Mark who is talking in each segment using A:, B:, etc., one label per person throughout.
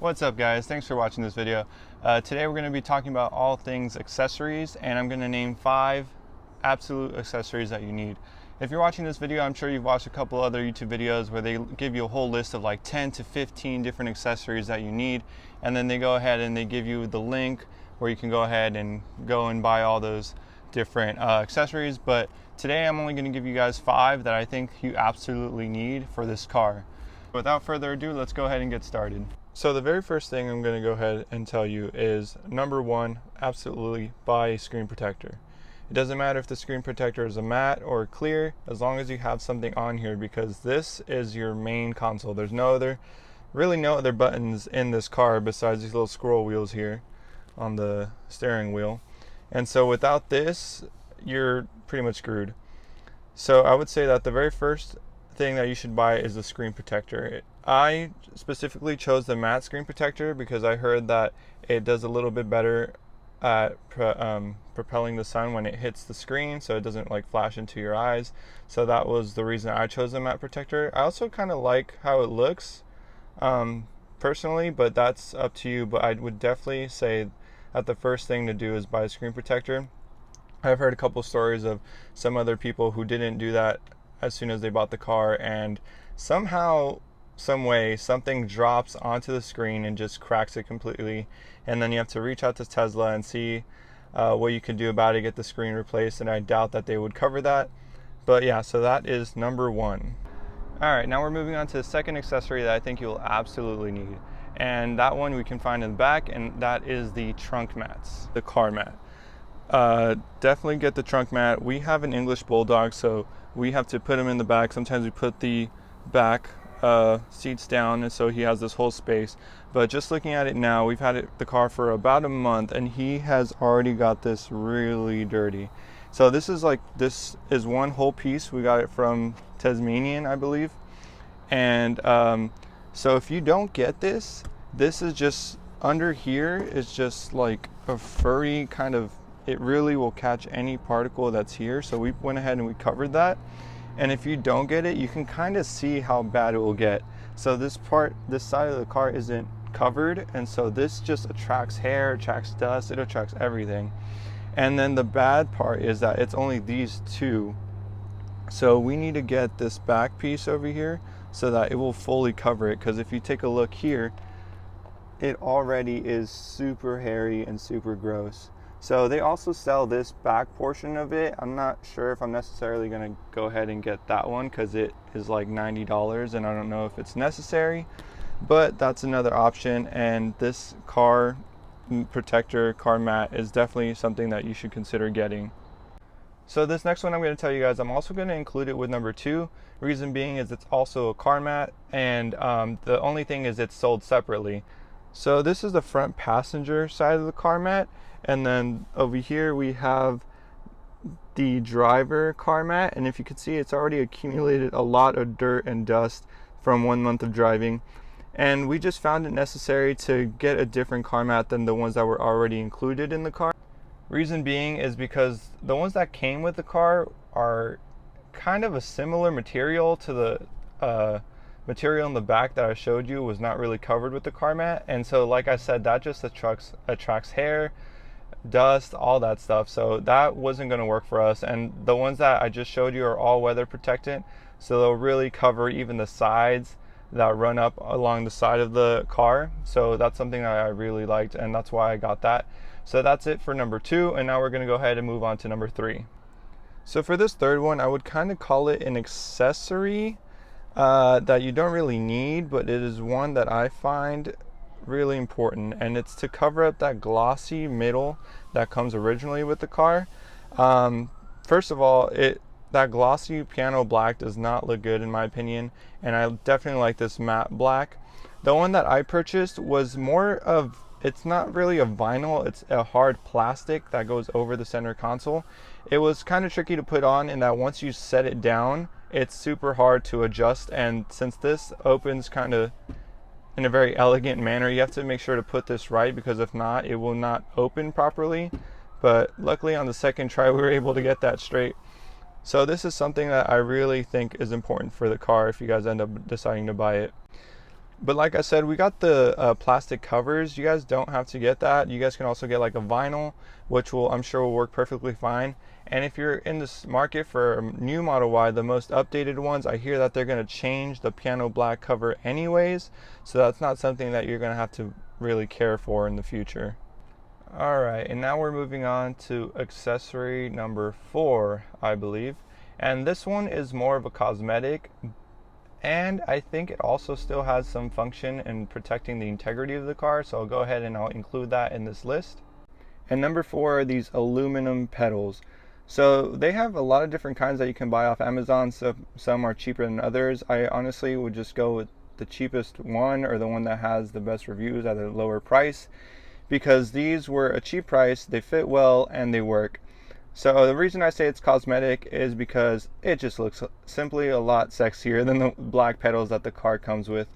A: What's up guys, thanks for watching this video. Today we're going to be talking about all things accessories, and I'm going to name 5 absolute accessories that you need. If you're watching this video, I'm sure you've watched a couple other YouTube videos where they give you a whole list of like 10 to 15 different accessories that you need, and then they go ahead and they give you the link where you can go ahead and go and buy all those different accessories. But today I'm only going to give you guys 5 that I think you absolutely need for this car. Without further ado, let's go ahead and get started. So the very first thing I'm going to go ahead and tell you is, number 1, absolutely buy a screen protector. It doesn't matter if the screen protector is a matte or clear, as long as you have something on here, because this is your main console. There's really no other buttons in this car besides these little scroll wheels here on the steering wheel. And so without this, you're pretty much screwed. So I would say that the very first thing that you should buy is the screen protector. I specifically chose the matte screen protector because I heard that it does a little bit better at propelling the sun when it hits the screen, so it doesn't like flash into your eyes. So that was the reason I chose the matte protector. I also kind of like how it looks personally, but that's up to you. But I would definitely say that the first thing to do is buy a screen protector. I've heard a couple stories of some other people who didn't do that as soon as they bought the car, and somehow, some way, something drops onto the screen and just cracks it completely, and then you have to reach out to Tesla and see what you can do about it, get the screen replaced, and I doubt that they would cover that. But yeah, so that is number 1. Alright, now we're moving on to the second accessory that I think you'll absolutely need, and that one we can find in the back, and that is the trunk mats, the car mat. Definitely get the trunk mat. We have an English Bulldog, so we have to put him in the back. Sometimes we put the back seats down, and so he has this whole space. But just looking at it now, we've had the car for about a month, and he has already got this really dirty. So this is one whole piece. We got it from Tesmanian, I believe. And so if you don't get this is just under here. It's just like a furry kind of, it really will catch any particle that's here. So we went ahead and we covered that. And if you don't get it, you can kind of see how bad it will get. So this side of the car isn't covered, and so this just attracts hair, attracts dust, it attracts everything. And then the bad part is that it's only these 2. So we need to get this back piece over here so that it will fully cover it, because if you take a look here, it already is super hairy and super gross. So they also sell this back portion of it. I'm not sure if I'm necessarily going to go ahead and get that one because it is like $90, and I don't know if it's necessary, but that's another option. And this car protector, car mat, is definitely something that you should consider getting. So this next one I'm going to tell you guys, I'm also going to include it with number 2. Reason being is it's also a car mat, and the only thing is it's sold separately. So this is the front passenger side of the car mat, and then over here we have the driver car mat, and if you can see, it's already accumulated a lot of dirt and dust from 1 month of driving, and we just found it necessary to get a different car mat than the ones that were already included in the car. Reason being is because the ones that came with the car are kind of a similar material to the material in the back that I showed you was not really covered with the car mat, and so like I said, that just attracts hair, dust, all that stuff. So that wasn't going to work for us. And the ones that I just showed you are all weather protectant, so they'll really cover even the sides that run up along the side of the car. So that's something that I really liked, and that's why I got that. So that's it for number 2, and now we're going to go ahead and move on to number 3. So for this third one, I would kind of call it an accessory that you don't really need, but it is one that I find really important, and it's to cover up that glossy middle that comes originally with the car. First of all, that glossy piano black does not look good in my opinion, and I definitely like this matte black. The one that I purchased was more of, it's not really a vinyl, it's a hard plastic that goes over the center console. It was kind of tricky to put on in that once you set it down, it's super hard to adjust, and since this opens kind of in a very elegant manner, you have to make sure to put this right, because if not, it will not open properly. But luckily on the second try, we were able to get that straight. So this is something that I really think is important for the car if you guys end up deciding to buy it. But like I said, we got the plastic covers. You guys don't have to get that. You guys can also get like a vinyl, which I'm sure will work perfectly fine. And if you're in this market for a new Model Y, the most updated ones, I hear that they're going to change the piano black cover anyways. So that's not something that you're going to have to really care for in the future. All right, and now we're moving on to accessory number 4, I believe. And this one is more of a cosmetic, and I think it also still has some function in protecting the integrity of the car. So I'll go ahead and I'll include that in this list. And number 4 are these aluminum pedals. So they have a lot of different kinds that you can buy off Amazon. So some are cheaper than others. I honestly would just go with the cheapest one, or the one that has the best reviews at a lower price, because these were a cheap price, they fit well, and they work. So the reason I say it's cosmetic is because it just looks simply a lot sexier than the black pedals that the car comes with.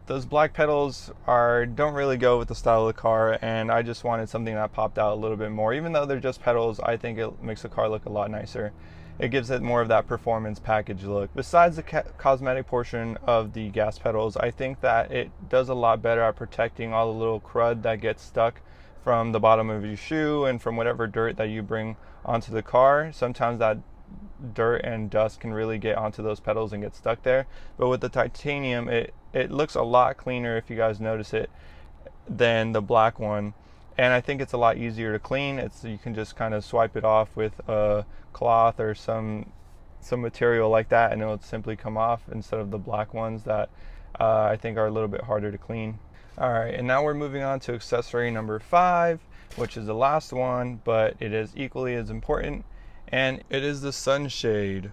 A: Those black pedals don't really go with the style of the car, and I just wanted something that popped out a little bit more. Even though they're just pedals, I think it makes the car look a lot nicer. It gives it more of that performance package look. Besides the cosmetic portion of the gas pedals, I think that it does a lot better at protecting all the little crud that gets stuck from the bottom of your shoe and from whatever dirt that you bring onto the car. Sometimes that dirt and dust can really get onto those pedals and get stuck there. But with the titanium, it looks a lot cleaner, if you guys notice it, than the black one. And I think it's a lot easier to clean. You can just kind of swipe it off with a cloth or some material like that, and it will simply come off, instead of the black ones that I think are a little bit harder to clean. All right, and now we're moving on to accessory number 5, which is the last one, but it is equally as important, and it is the sunshade.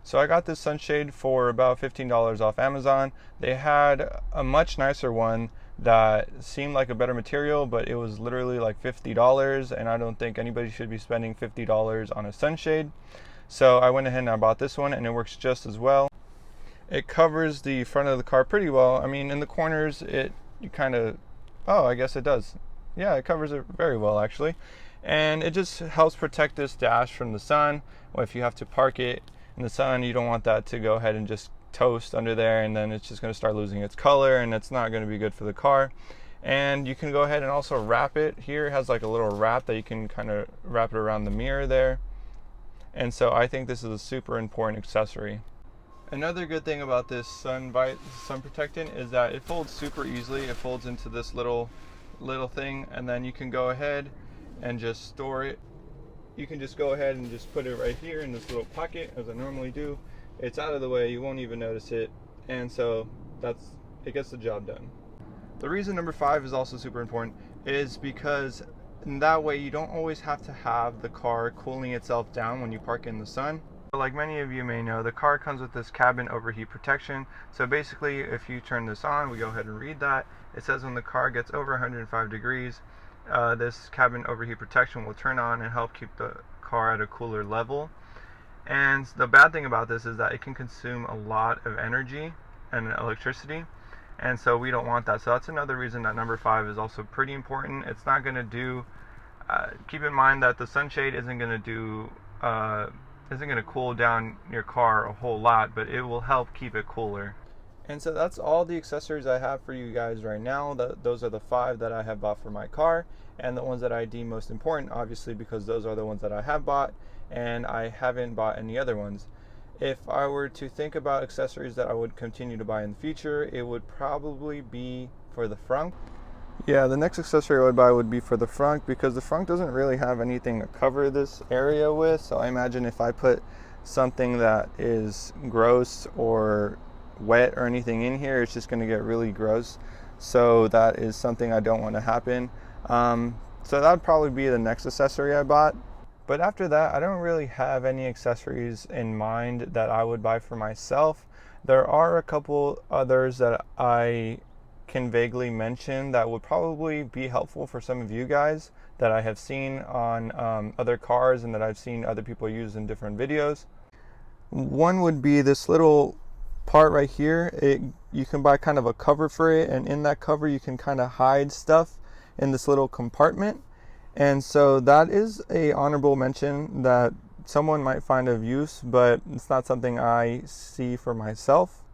A: So I got this sunshade for about $15 off Amazon. They had a much nicer one that seemed like a better material, but it was literally like $50, and I don't think anybody should be spending $50 on a sunshade. So I went ahead and I bought this one, and it works just as well. It covers the front of the car pretty well. I mean, in the corners, I guess it does. Yeah, it covers it very well, actually. And it just helps protect this dash from the sun. Well, if you have to park it in the sun, you don't want that to go ahead and just toast under there, and then it's just going to start losing its color, and it's not going to be good for the car. And you can go ahead and also wrap it. Here it has like a little wrap that you can kind of wrap it around the mirror there. And so I think this is a super important accessory. Another good thing about this sun protectant is that it folds super easily. It folds into this little thing, and then you can go ahead and just store it. You can just go ahead and just put it right here in this little pocket, as I normally do. It's out of the way, you won't even notice it, and so it gets the job done. The reason number 5 is also super important is because in that way you don't always have to have the car cooling itself down when you park in the sun. Like many of you may know, the car comes with this cabin overheat protection. So basically, if you turn this on, we go ahead and read that. It says when the car gets over 105 degrees, this cabin overheat protection will turn on and help keep the car at a cooler level. And the bad thing about this is that it can consume a lot of energy and electricity, and so we don't want that. So that's another reason that number 5 is also pretty important. It's not going to do, keep in mind that the sunshade isn't going to cool down your car a whole lot, but it will help keep it cooler. And so that's all the accessories I have for you guys right now. Those are the 5 that I have bought for my car, and the ones that I deem most important, obviously, because those are the ones that I have bought, and I haven't bought any other ones. If I were to think about accessories that I would continue to buy in the future, it would probably be for the frunk. Yeah, the next accessory I would buy would be for the frunk, because the frunk doesn't really have anything to cover this area with. So I imagine if I put something that is gross or wet or anything in here, it's just going to get really gross. So that is something I don't want to happen. So that would probably be the next accessory I bought. But after that, I don't really have any accessories in mind that I would buy for myself. There are a couple others that I can vaguely mention that would probably be helpful for some of you guys, that I have seen on other cars and that I've seen other people use in different videos. One would be this little part right here. You can buy kind of a cover for it, and in that cover you can kind of hide stuff in this little compartment. And so that is a honorable mention that someone might find of use, but it's not something I see for myself.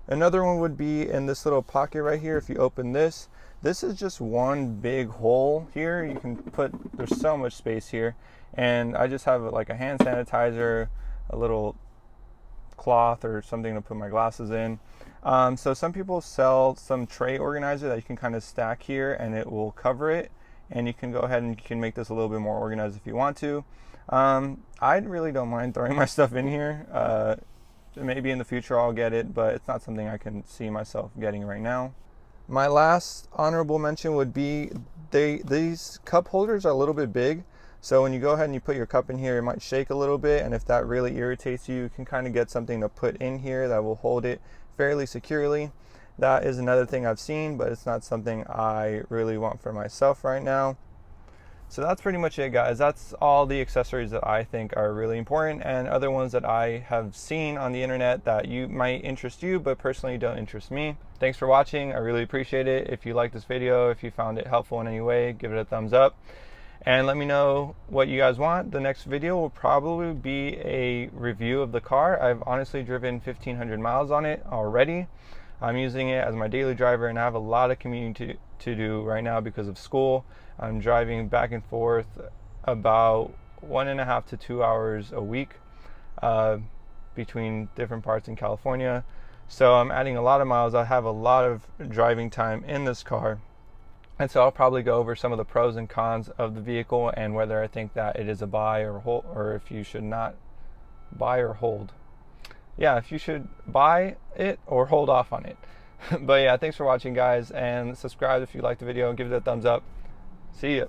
A: Another one would be in this little pocket right here. If you open this, this is just one big hole here. You can put, there's so much space here. And I just have like a hand sanitizer, a little cloth or something to put my glasses in. So some people sell some tray organizer that you can kind of stack here and it will cover it. And you can go ahead and you can make this a little bit more organized if you want to. I really don't mind throwing my stuff in here. Maybe in the future I'll get it, but it's not something I can see myself getting right now. My last honorable mention would be these cup holders are a little bit big. So when you go ahead and you put your cup in here, it might shake a little bit. And if that really irritates you, you can kind of get something to put in here that will hold it fairly securely. That is another thing I've seen, but it's not something I really want for myself right now. So that's pretty much it, guys. That's all the accessories that I think are really important, and other ones that I have seen on the internet that you might interest you, but personally don't interest me. Thanks for watching. I really appreciate it. If you liked this video, if you found it helpful in any way, give it a thumbs up. And let me know what you guys want. The next video will probably be a review of the car. I've honestly driven 1,500 miles on it already. I'm using it as my daily driver, and I have a lot of commuting to do right now because of school. I'm driving back and forth about 1.5 to 2 hours a week between different parts in California. So I'm adding a lot of miles. I have a lot of driving time in this car. And so I'll probably go over some of the pros and cons of the vehicle and whether I think that it is a buy or hold, or if you should not buy or hold. Yeah, if you should buy it or hold off on it. But yeah, thanks for watching, guys, and subscribe if you liked the video. Give it a thumbs up. See ya.